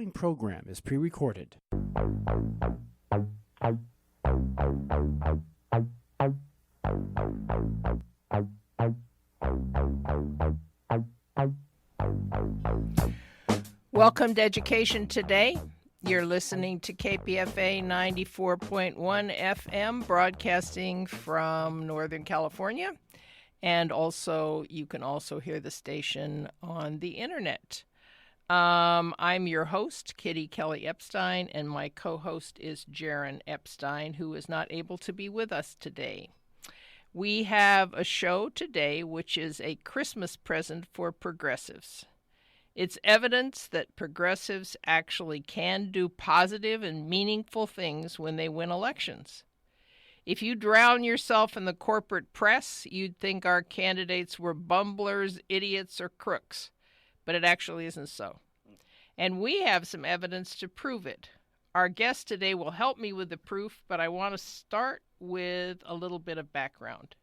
following program is pre-recorded. Welcome to Education Today. You're listening to KPFA 94.1 FM, broadcasting from Northern California. And also, you can also hear the station on the internet. I'm your host, Kitty Kelly Epstein, and my co-host is Jaron Epstein, who is not able to be with us today. We have a show today which is a Christmas present for progressives. It's evidence that progressives actually can do positive and meaningful things when they win elections. If you drown yourself in the corporate press, you'd think our candidates were bumblers, idiots, or crooks. But it actually isn't so. And we have some evidence to prove it. Our guest today will help me with the proof, but I want to start with a little bit of background.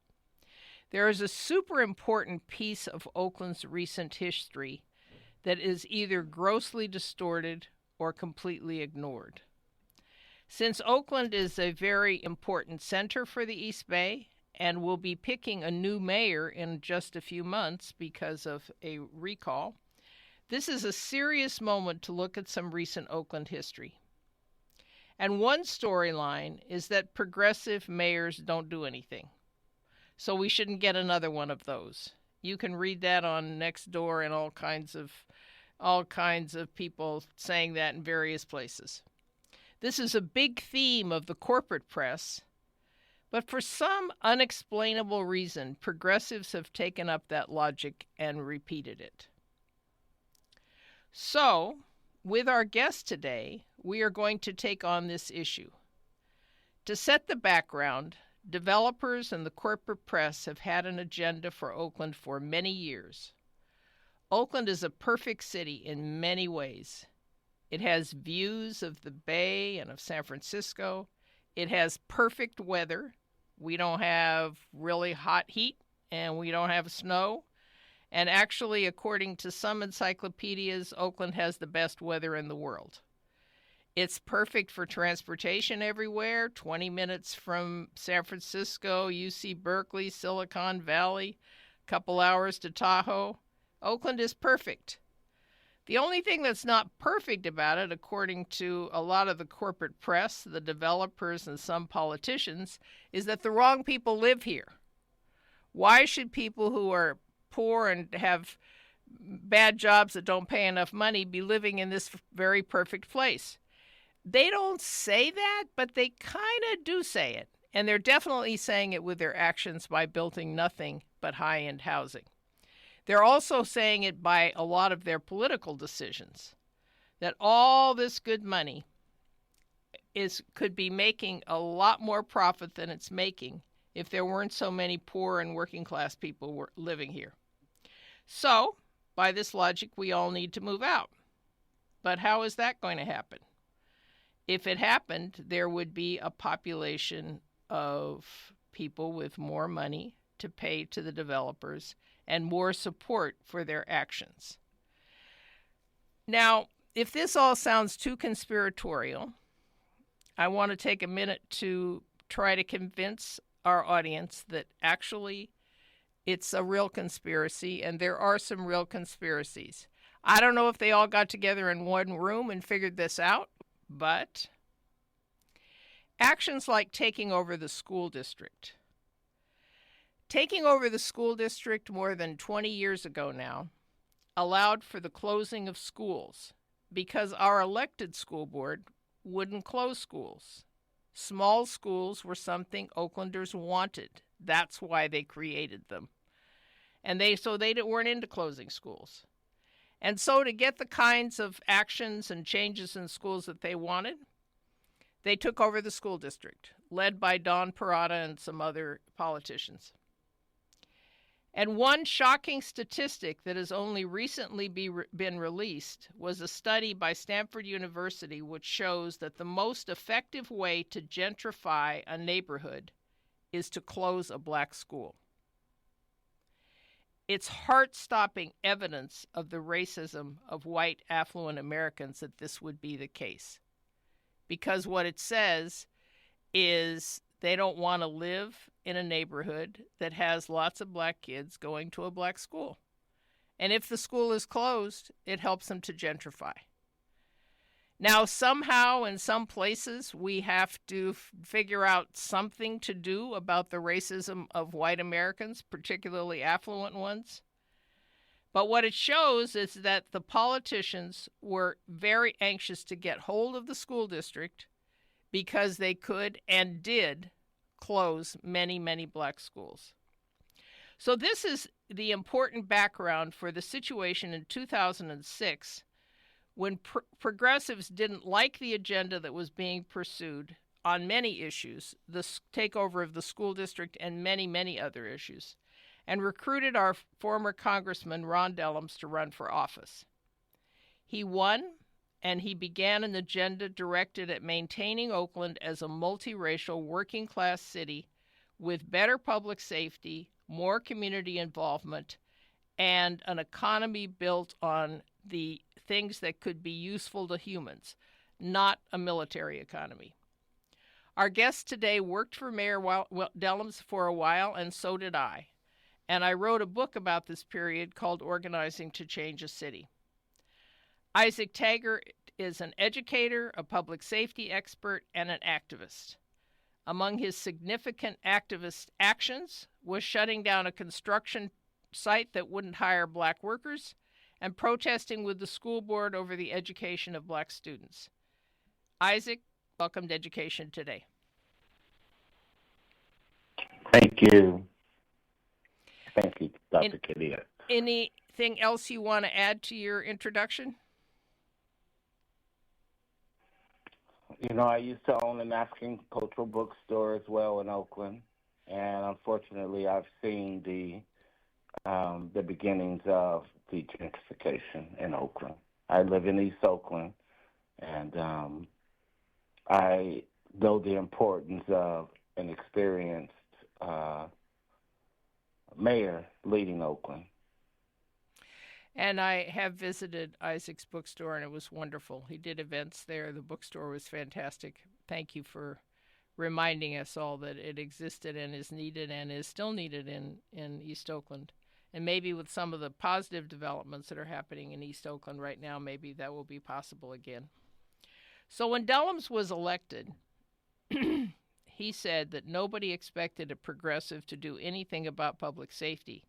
There is a super important piece of Oakland's recent history that is either grossly distorted or completely ignored. Since Oakland is a very important center for the East Bay and will be picking a new mayor in just a few months because of a recall, this is a serious moment to look at some recent Oakland history. And one storyline is that progressive mayors don't do anything. So we shouldn't get another one of those. You can read that on Nextdoor and all kinds of people saying that in various places. This is a big theme of the corporate press, but for some unexplainable reason, progressives have taken up that logic and repeated it. So, with our guest today, we are going to take on this issue. To set the background, developers and the corporate press have had an agenda for Oakland for many years. Oakland is a perfect city in many ways. It has views of the Bay and of San Francisco. It has perfect weather. We don't have really hot heat, and we don't have snow. And actually, according to some encyclopedias, Oakland has the best weather in the world. It's perfect for transportation everywhere, 20 minutes from San Francisco, UC Berkeley, Silicon Valley, a couple hours to Tahoe. Oakland is perfect. The only thing that's not perfect about it, according to a lot of the corporate press, the developers, and some politicians, is that the wrong people live here. Why should people who are poor and have bad jobs that don't pay enough money be living in this very perfect place? They don't say that, but they kind of do say it. And they're definitely saying it with their actions by building nothing but high-end housing. They're also saying it by a lot of their political decisions, that all this good money could be making a lot more profit than it's making if there weren't so many poor and working class people living here. So, by this logic, we all need to move out. But how is that going to happen? If it happened, there would be a population of people with more money to pay to the developers and more support for their actions. Now, if this all sounds too conspiratorial, I want to take a minute to try to convince our audience that actually it's a real conspiracy, and there are some real conspiracies. I don't know if they all got together in one room and figured this out, but actions like taking over the school district. Taking over the school district more than 20 years ago now allowed for the closing of schools because our elected school board wouldn't close schools. Small schools were something Oaklanders wanted. That's why they created them. And they weren't into closing schools. And so to get the kinds of actions and changes in schools that they wanted, they took over the school district, led by Don Parada and some other politicians. And one shocking statistic that has only recently been released was a study by Stanford University which shows that the most effective way to gentrify a neighborhood is to close a black school. It's heart-stopping evidence of the racism of white affluent Americans that this would be the case. Because what it says is they don't want to live in a neighborhood that has lots of black kids going to a black school. And if the school is closed, it helps them to gentrify. Now, somehow, in some places, we have to figure out something to do about the racism of white Americans, particularly affluent ones. But what it shows is that the politicians were very anxious to get hold of the school district because they could and did close many, many black schools. So this is the important background for the situation in 2006 when progressives didn't like the agenda that was being pursued on many issues, the takeover of the school district and many, many other issues, and recruited our former Congressman Ron Dellums to run for office. He won, and he began an agenda directed at maintaining Oakland as a multiracial working-class city with better public safety, more community involvement, and an economy built on the things that could be useful to humans, not a military economy. Our guest today worked for Mayor Dellums for a while, and so did I. And I wrote a book about this period called Organizing to Change a City. Isaac Taggart is an educator, a public safety expert, and an activist. Among his significant activist actions was shutting down a construction site that wouldn't hire black workers and protesting with the school board over the education of black students. Isaac, welcome to Education Today. Thank you. Thank you, Dr. Kitty. Anything else you want to add to your introduction? You know, I used to own an African cultural bookstore as well in Oakland, and unfortunately, I've seen the beginnings of the gentrification in Oakland. I live in East Oakland, and I know the importance of an experienced mayor leading Oakland. And I have visited Isaac's bookstore, and it was wonderful. He did events there. The bookstore was fantastic. Thank you for reminding us all that it existed and is needed and is still needed in East Oakland. And maybe with some of the positive developments that are happening in East Oakland right now, maybe that will be possible again. So when Dellums was elected, he said that nobody expected a progressive to do anything about public safety,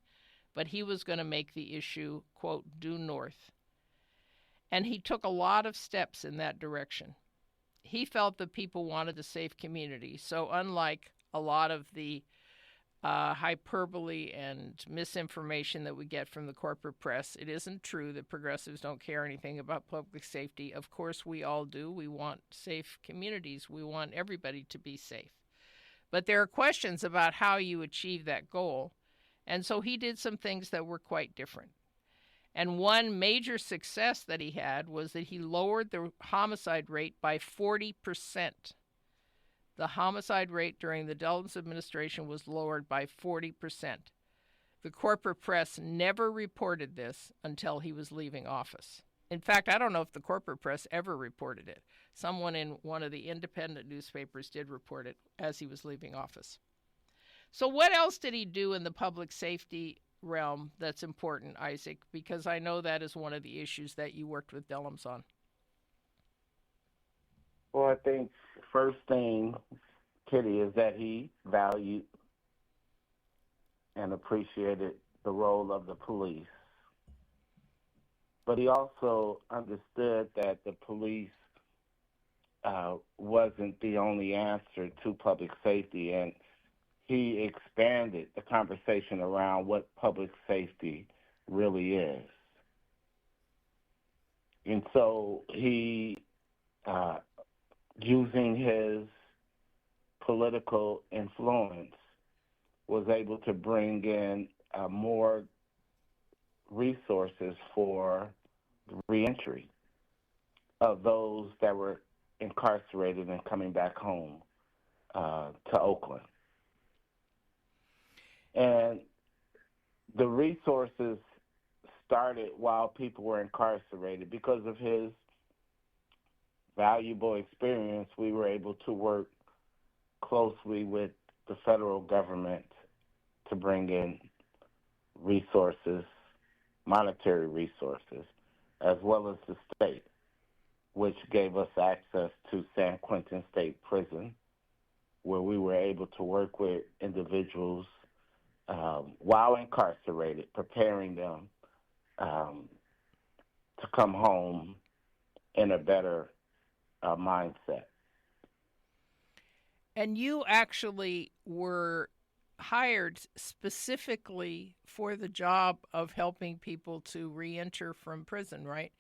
but he was going to make the issue, quote, due north. And he took a lot of steps in that direction. He felt that people wanted a safe community. So unlike a lot of the hyperbole and misinformation that we get from the corporate press, it isn't true that progressives don't care anything about public safety. Of course, we all do. We want safe communities. We want everybody to be safe. But there are questions about how you achieve that goal. And so he did some things that were quite different. And one major success that he had was that he lowered the homicide rate by 40%. The homicide rate during the Dellums administration was lowered by 40%. The corporate press never reported this until he was leaving office. In fact, I don't know if the corporate press ever reported it. Someone in one of the independent newspapers did report it as he was leaving office. So what else did he do in the public safety realm that's important, Isaac? Because I know that is one of the issues that you worked with Dellums on. Well, I think first thing, Kitty, is that he valued and appreciated the role of the police. But he also understood that the police wasn't the only answer to public safety, and he expanded the conversation around what public safety really is. And so he, using his political influence, was able to bring in more resources for reentry of those that were incarcerated and coming back home to Oakland. And the resources started while people were incarcerated. Because of his valuable experience, we were able to work closely with the federal government to bring in resources, monetary resources, as well as the state, which gave us access to San Quentin State Prison, where we were able to work with individuals while incarcerated, preparing them to come home in a better mindset. And you actually were hired specifically for the job of helping people to reenter from prison, right?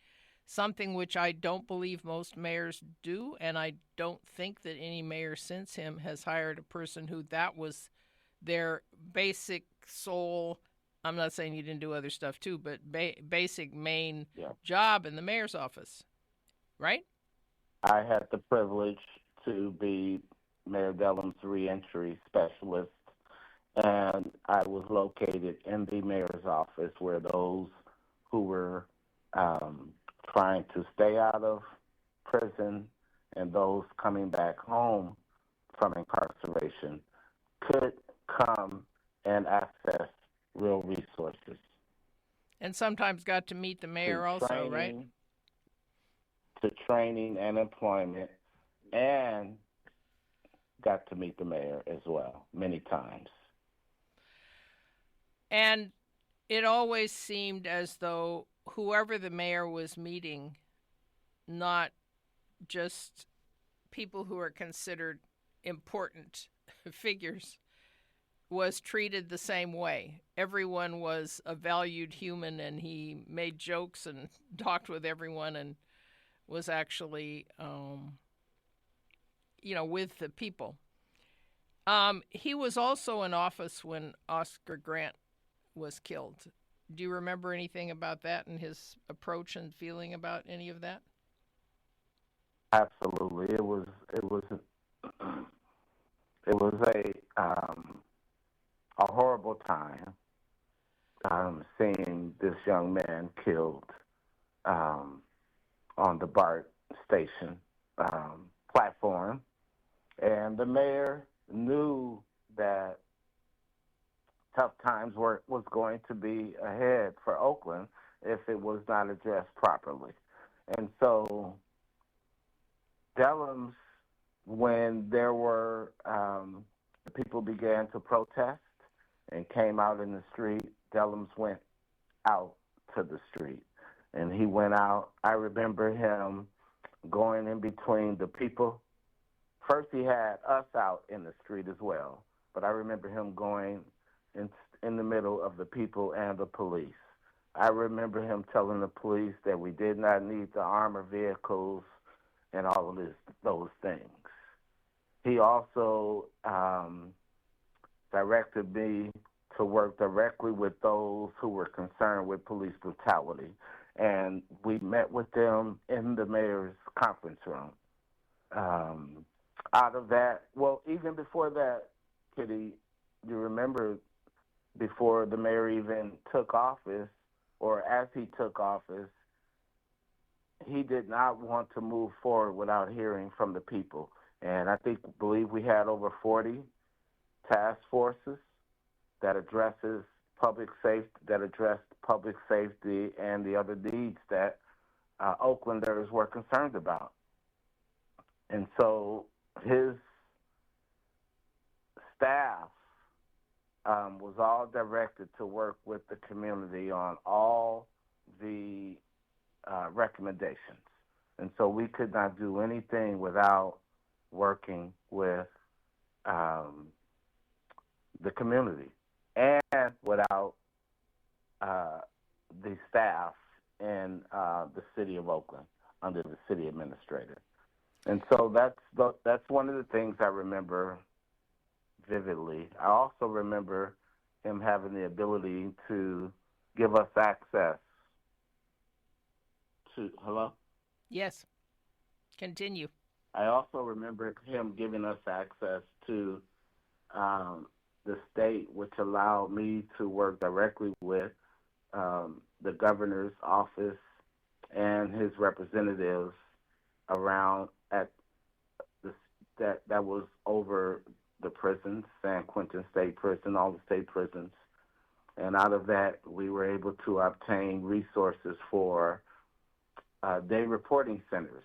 Something which I don't believe most mayors do, and I don't think that any mayor since him has hired a person who that was their basic sole. I'm not saying you didn't do other stuff too, but basic main job in the mayor's office, right? I had the privilege to be Mayor Dellums' reentry specialist, and I was located in the mayor's office where those who were trying to stay out of prison and those coming back home from incarceration could come and access real resources. And sometimes got to meet the mayor also, right? To training and employment, and got to meet the mayor as well many times. And it always seemed as though whoever the mayor was meeting, not just people who are considered important figures, was treated the same way. Everyone was a valued human, and he made jokes and talked with everyone and was actually, with the people. He was also in office when Oscar Grant was killed. Do you remember anything about that and his approach and feeling about any of that? Absolutely, it was a horrible time seeing this young man killed on the BART station platform, and the mayor knew that tough times was going to be ahead for Oakland if it was not addressed properly. And so Dellums, when there were people began to protest and came out in the street, Dellums went out to the street. And he went out. I remember him going in between the people. First, he had us out in the street as well, but I remember him going in the middle of the people and the police. I remember him telling the police that we did not need the armored vehicles and all of those things. He also directed me to work directly with those who were concerned with police brutality. And we met with them in the mayor's conference room. Out of that, well, even before that, Kitty, you remember before the mayor even took office, or as he took office, he did not want to move forward without hearing from the people. And I believe we had over 40 task forces that addressed public safety and the other needs that Oaklanders were concerned about. And so his staff was all directed to work with the community on all the recommendations. And so we could not do anything without working with the community and without the staff in the city of Oakland under the city administrator. And so that's one of the things I remember vividly. I also remember him having the ability to give us access to, hello? Yes. Continue. I also remember him giving us access to the state, which allowed me to work directly with the governor's office and his representatives around at the, that was over the prisons, San Quentin State Prison, all the state prisons. And out of that, we were able to obtain resources for day reporting centers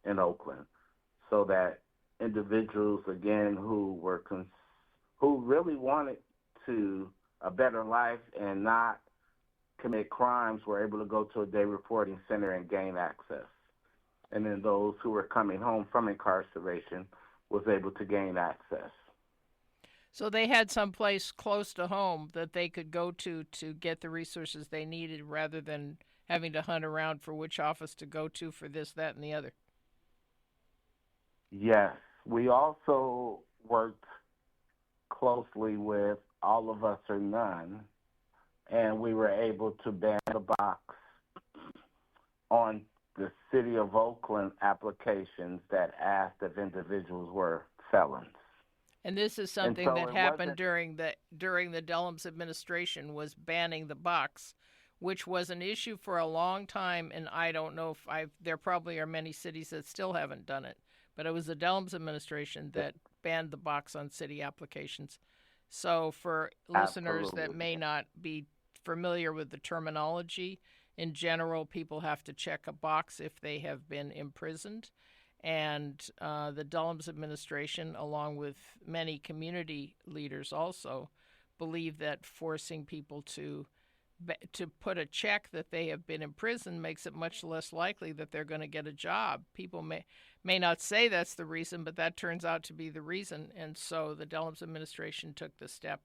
in Oakland, so that individuals, again, who really wanted to a better life and not commit crimes were able to go to a day reporting center and gain access. And then those who were coming home from incarceration was able to gain access. So they had some place close to home that they could go to get the resources they needed, rather than having to hunt around for which office to go to for this, that, and the other. Yes. We also worked closely with All of Us or None, and we were able to ban the box on the City of Oakland applications that asked if individuals were felons. And this is something that happened during the Dellums administration, was banning the box, which was an issue for a long time, and I don't know if there probably are many cities that still haven't done it, but it was the Dellums administration that banned the box on city applications. So for listeners that may not be familiar with the terminology, in general, people have to check a box if they have been imprisoned. And the Dellums administration, along with many community leaders also, believe that forcing people to put a check that they have been in prison makes it much less likely that they're going to get a job. People may not say that's the reason, but that turns out to be the reason. And so the Dellums administration took the step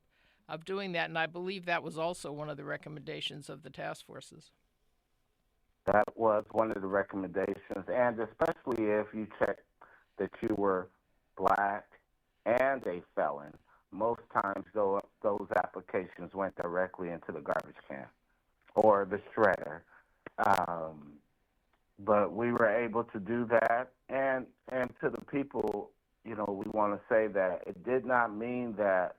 of doing that, and I believe that was also one of the recommendations of the task forces. That was one of the recommendations, and especially if you check that you were black and a felon, most times those applications went directly into the garbage can or the shredder. But we were able to do that, and to the people, we want to say that it did not mean that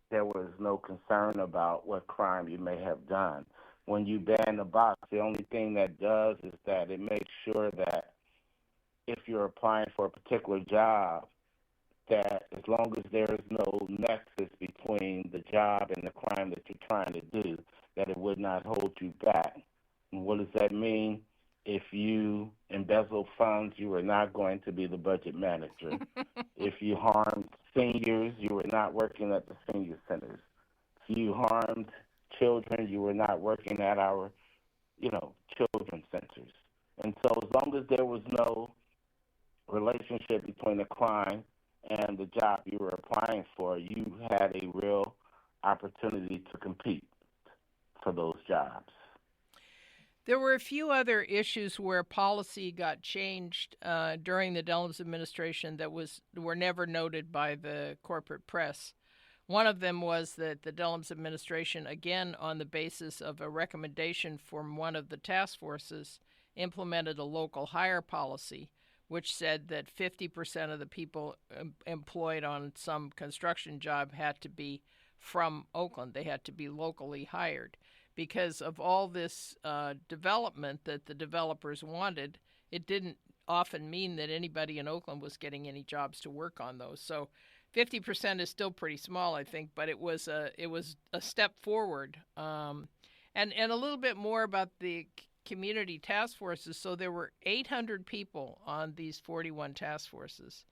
there was no concern about what crime you may have done. When you ban the box, the only thing that does is that it makes sure that if you're applying for a particular job, that as long as there is no nexus between the job and the crime that you're trying to do, that it would not hold you back. And what does that mean? If you embezzle funds, you are not going to be the budget manager. If you harmed seniors, you were not working at the senior centers. If you harmed children, you were not working at our, children's centers. And so as long as there was no relationship between the crime and the job you were applying for, you had a real opportunity to compete for those jobs. There were a few other issues where policy got changed during the Dellums administration that were never noted by the corporate press. One of them was that the Dellums administration, again on the basis of a recommendation from one of the task forces, implemented a local hire policy, which said that 50% of the people employed on some construction job had to be from Oakland. They had to be locally hired. Because of all this development that the developers wanted, it didn't often mean that anybody in Oakland was getting any jobs to work on those. So 50% is still pretty small, I think, but it was a step forward. And a little bit more about the community task forces. So there were 800 people on these 41 task forces.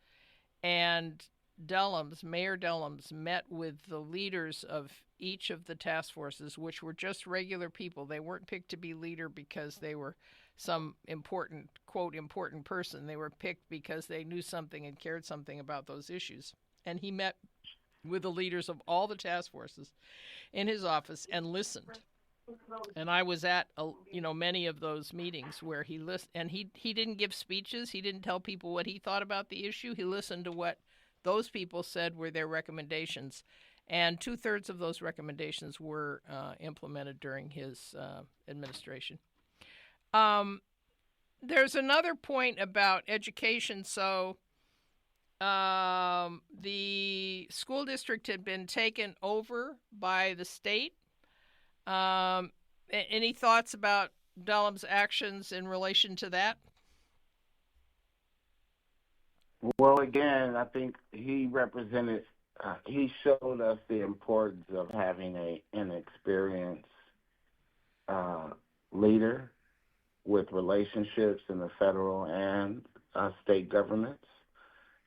And Mayor Dellums, met with the leaders of each of the task forces, which were just regular people. They weren't picked to be leader because they were some important, quote, important person. They were picked because they knew something and cared something about those issues. And he met with the leaders of all the task forces in his office and listened. And I was at many of those meetings where he listened, and he didn't give speeches. He didn't tell people what he thought about the issue. He listened to what those people said were their recommendations, and 2/3 of those recommendations were implemented during his administration. There's another point about education. So The school district had been taken over by the state. Any thoughts about Dellums' actions in relation to that? Well, again, I think he represented, he showed us the importance of having an experienced uh, leader with relationships in the federal and state governments.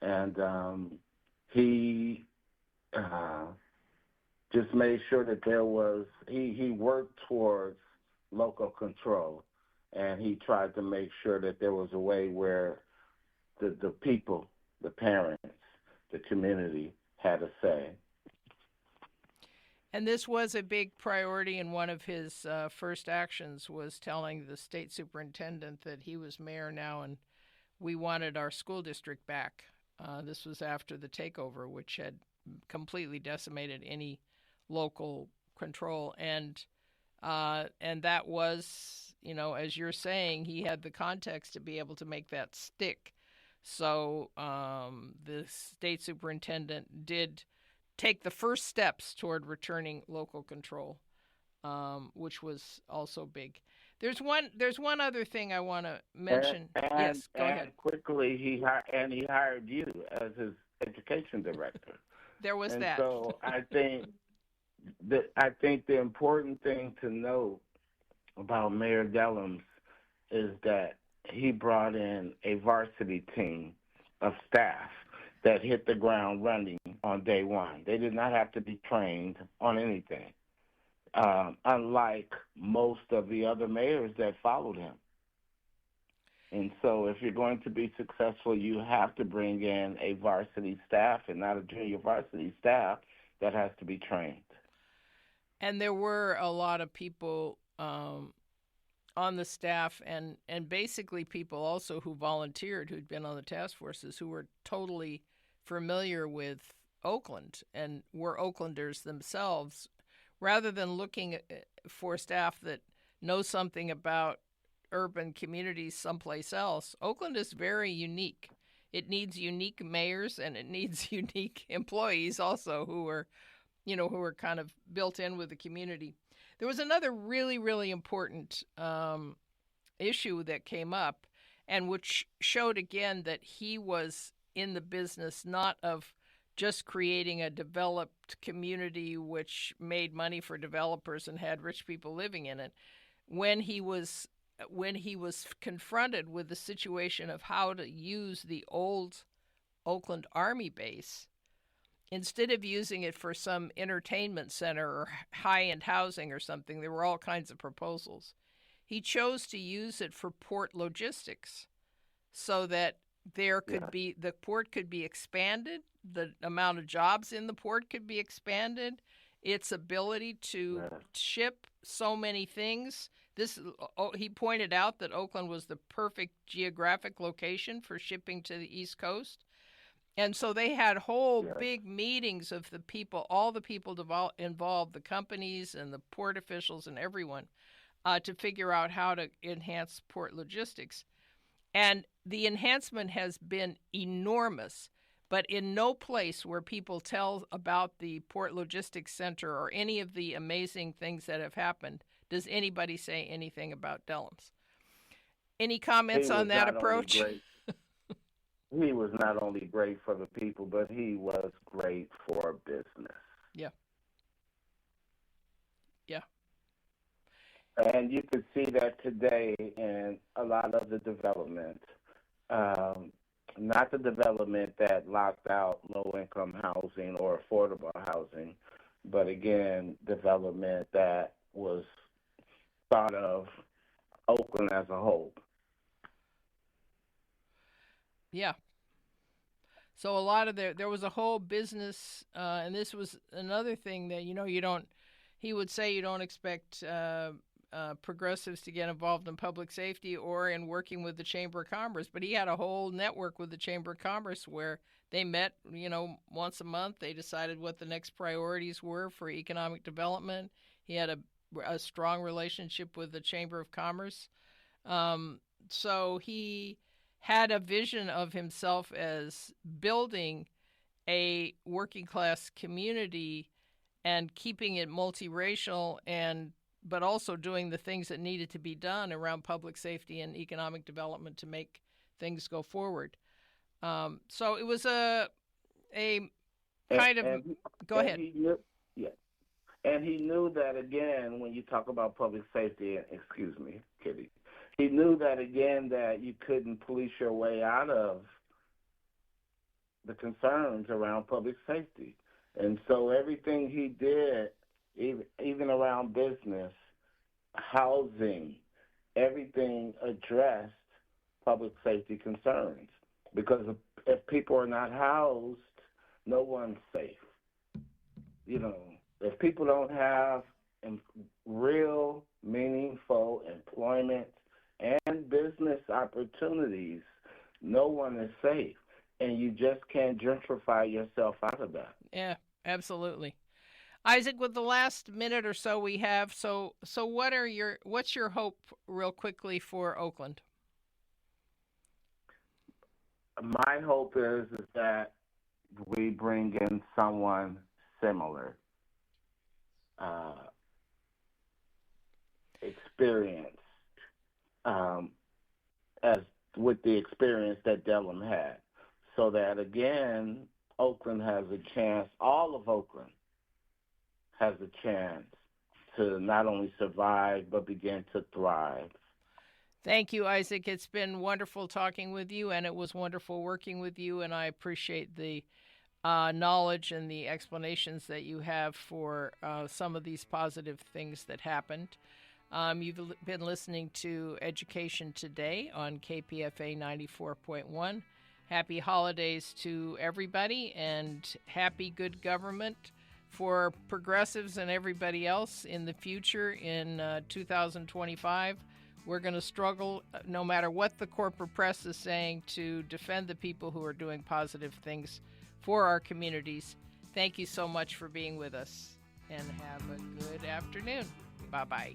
And he uh, just made sure that he worked towards local control. And he tried to make sure that there was a way where the people, the parents, the community had a say. And this was a big priority, and one of his first actions was telling the state superintendent that he was mayor now and we wanted our school district back. This was after the takeover, which had completely decimated any local control. And that was, as you're saying, he had the context to be able to make that stick. So the state superintendent did take the first steps toward returning local control, which was also big. There's one other thing I want to mention. Yes, go ahead. Quickly, he hired you as his education director. There was and that. So I think the important thing to note about Mayor Dellums is that he brought in a varsity team of staff that hit the ground running on day one. They did not have to be trained on anything, unlike most of the other mayors that followed him. And so if you're going to be successful, you have to bring in a varsity staff and not a junior varsity staff that has to be trained. And there were a lot of people on the staff and basically people also who volunteered, who'd been on the task forces, who were totally familiar with Oakland and were Oaklanders themselves, rather than looking for staff that know something about urban communities someplace else. Oakland is very unique. It needs unique mayors and it needs unique employees also who are kind of built in with the community. There was another really, really important issue that came up and which showed again that he was in the business not of just creating a developed community which made money for developers and had rich people living in it. When he was confronted with the situation of how to use the old Oakland Army base, instead of using it for some entertainment center or high-end housing or something, there were all kinds of proposals. He chose to use it for port logistics so that the port could be expanded, the amount of jobs in the port could be expanded, its ability to ship so many things. He pointed out that Oakland was the perfect geographic location for shipping to the East Coast. And so they had whole big meetings of the people, all the people involved, the companies and the port officials and everyone, to figure out how to enhance port logistics. And the enhancement has been enormous, but in no place where people tell about the Port Logistics Center or any of the amazing things that have happened does anybody say anything about Dellums. Any comments on that approach? He was not only great for the people, but he was great for business. Yeah. Yeah. And you could see that today in a lot of the development. Not the development that locked out low-income housing or affordable housing, but again, development that was thought of Oakland as a whole. Yeah. So a lot of there was a whole business, and this was another thing that, he would say you don't expect progressives to get involved in public safety or in working with the Chamber of Commerce, but he had a whole network with the Chamber of Commerce where they met, once a month. They decided what the next priorities were for economic development. He had a strong relationship with the Chamber of Commerce. So he had a vision of himself as building a working class community and keeping it multiracial, but also doing the things that needed to be done around public safety and economic development to make things go forward. So it was a kind of. Go ahead. And he knew that, again, when you talk about public safety, excuse me, Kitty, he knew that, again, that you couldn't police your way out of the concerns around public safety. And so everything he did, even around business, housing, everything addressed public safety concerns. Because if people are not housed, no one's safe. If people don't have real, meaningful employment and business opportunities, no one is safe. And you just can't gentrify yourself out of that. Yeah, absolutely. Isaac, with the last minute or so we have, so what's your hope real quickly for Oakland? My hope is that we bring in someone similar, experienced, as with the experience that Dellum had, so that, again, Oakland has a chance, all of Oakland has a chance to not only survive but begin to thrive. Thank you, Isaac. It's been wonderful talking with you, and it was wonderful working with you, and I appreciate the knowledge and the explanations that you have for some of these positive things that happened. You've been listening to Education Today on KPFA 94.1. Happy holidays to everybody, and happy good government for progressives and everybody else in the future in 2025. We're going to struggle, no matter what the corporate press is saying, to defend the people who are doing positive things for our communities. Thank you so much for being with us, and have a good afternoon. Bye-bye.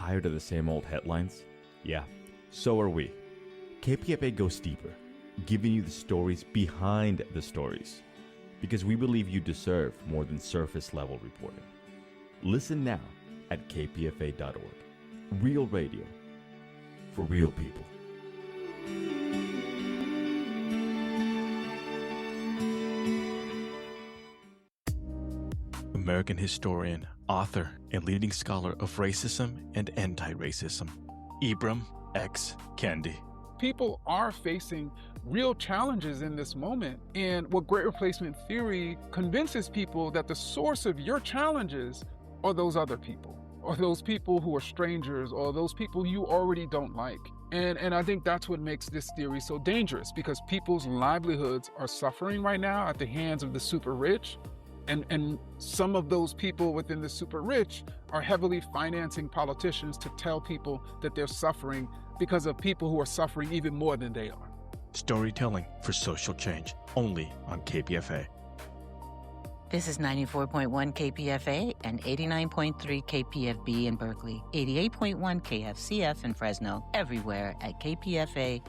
Tired of the same old headlines? Yeah, so are we. KPFA goes deeper, giving you the stories behind the stories, because we believe you deserve more than surface-level reporting. Listen now at kpfa.org. Real radio for real people. American historian, author, and leading scholar of racism and anti-racism, Ibram X. Kendi. People are facing real challenges in this moment. And what Great Replacement Theory convinces people that the source of your challenges are those other people, or those people who are strangers, or those people you already don't like. And I think that's what makes this theory so dangerous, because people's livelihoods are suffering right now at the hands of the super rich. And some of those people within the super rich are heavily financing politicians to tell people that they're suffering because of people who are suffering even more than they are. Storytelling for social change, only on KPFA. This is 94.1 KPFA and 89.3 KPFB in Berkeley, 88.1 KFCF in Fresno, everywhere at kpfa.org.